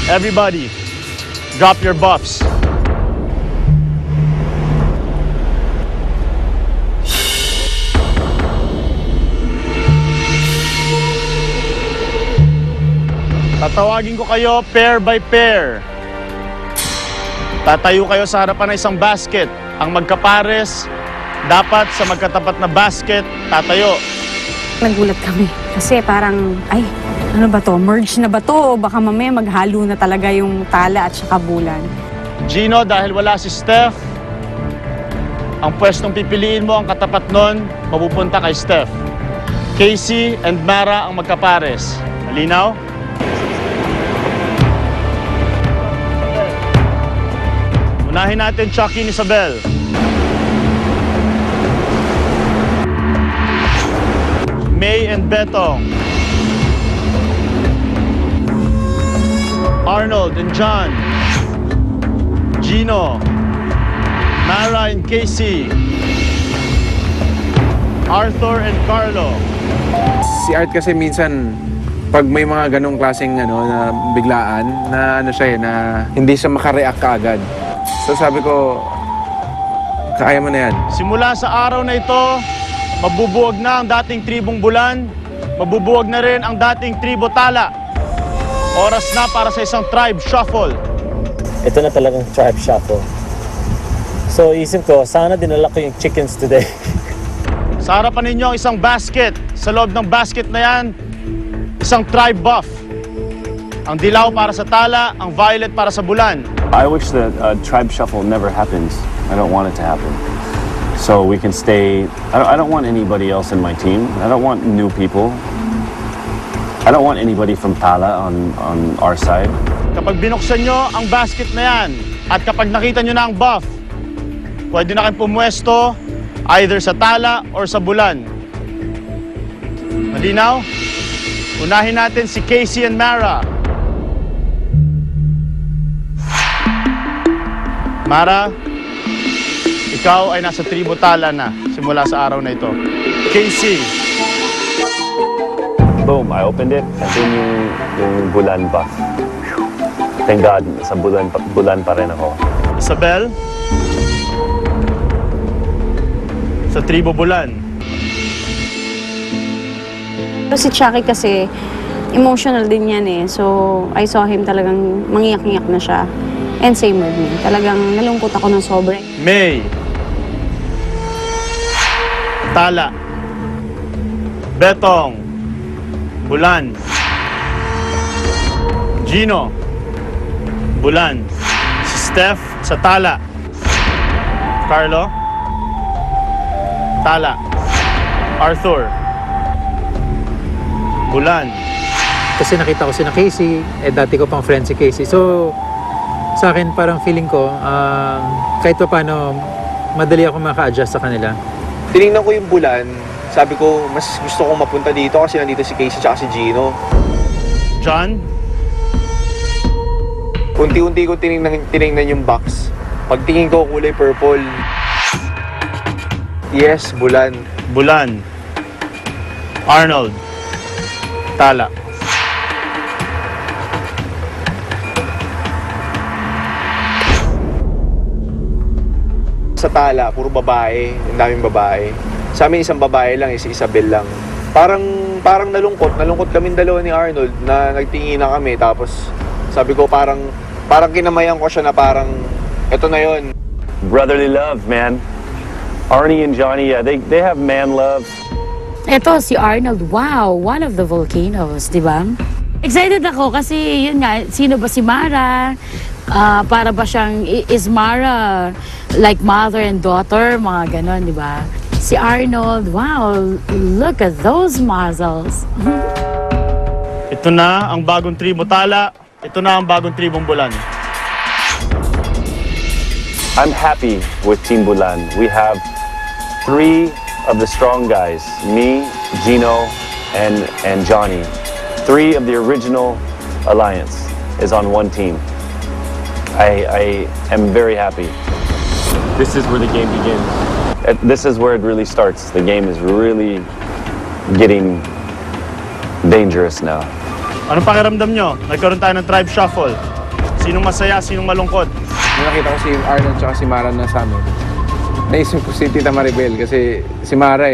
Everybody, drop your buffs. Tatawagin ko kayo pair by pair. Tatayo kayo sa harapan ng isang basket. Ang magkapares, dapat sa magkatapat na basket, tatayo. Nagulat kami kasi parang, ay, ano ba to? Merge na ba to? O baka mamaya maghalo na talaga yung tala at saka bulan. Gino, dahil wala si Steph, ang pwestong pipiliin mo, ang katapat nun, mapupunta kay Steph. Casey and Mara ang magkapares. Malinaw? Unahin natin Chucky and Isabel. May and Betong. Arnold and John. Gino. Mara and Casey. Arthur and Carlo. Si Art kasi minsan pag may mga ganong klaseng na biglaan na na hindi siya makareact kaagad. So sabi ko, kaya mo na yan. Simula sa araw na ito, mabubuwag na ang dating tribong Bulan, mabubuwag na rin ang dating tribo Tala. Oras na para sa isang tribe shuffle. Ito na talagang tribe shuffle. So isip ko, sana dinala ko yung chickens today. Sa harapan ninyo ang isang basket. Sa loob ng basket na yan, isang tribe buff. Ang dilaw para sa Tala, ang violet para sa Bulan. I wish that a tribe shuffle never happens. I don't want it to happen. So we can stay. I don't want anybody else in my team. I don't want new people. I don't want anybody from Tala on our side. Kapag binuksan nyo ang basket na yan, at kapag nakita nyo na ang buff, pwede na kayong pumwesto either sa Tala or sa Bulan. Malinaw? Unahin natin si Casey and Mara. Mara, ikaw ay nasa tribo Tala na simula sa araw na ito. Casey. Boom, I opened it, and then yung Bulan buff. Thank God, sa Bulan pa rin ako. Isabel. Sa tribo Bulan. Si Chucky kasi, emotional din yan eh. So, I saw him talagang mangiyak-ngiyak na siya. And same with me. Talagang nalungkot ako ng sobre. May. Tala. Betong. Bulan. Gino. Bulan. Si Steph sa Tala. Carlo. Tala. Arthur. Bulan. Kasi nakita ko si Casey, dati ko pang friend si Casey. So, sa akin parang feeling ko, kahit pa paano, madali ako maka-adjust sa kanila. Tinignan ko yung Bulan, sabi ko, mas gusto kong mapunta dito kasi nandito si Casey at si Gino. John. Unti-unti ko tinignan yung box. Pagtingin ko, kulay purple. Yes, Bulan. Bulan. Arnold. Tala. Sa Tala, puro babae, ang daming babae. Sa amin isang babae lang, si Isabel lang. Parang nalungkot kaming dalawa ni Arnold na nagtingin na kami. Tapos sabi ko parang kinamayan ko siya na parang eto na yon. Brotherly love, man. Arnie and Johnny, yeah, they have man love. Eto, si Arnold, wow, one of the volcanoes, di ba? Excited ako kasi yun nga, sino ba si Mara? Para ba siyang, is Mara like mother and daughter? Mga ganon, di ba? Si Arnold, wow, look at those muscles. Ito na ang bagong tribo Tala. Ito na ang bagong tribong Bulan. I'm happy with Team Bulan. We have 3 of the strong guys, me, Gino, and Johnny. 3 of the original alliance is on one team. I am very happy. This is where the game begins. This is where it really starts. The game is really getting dangerous now. Anong pakiramdam nyo? Nagkaroon tayo ng tribe shuffle. Sinong masaya, sinong malungkot? Nung nakita ko si Arnold at si Mara na sa amin, naisip ko si Tita Maribel kasi si Mara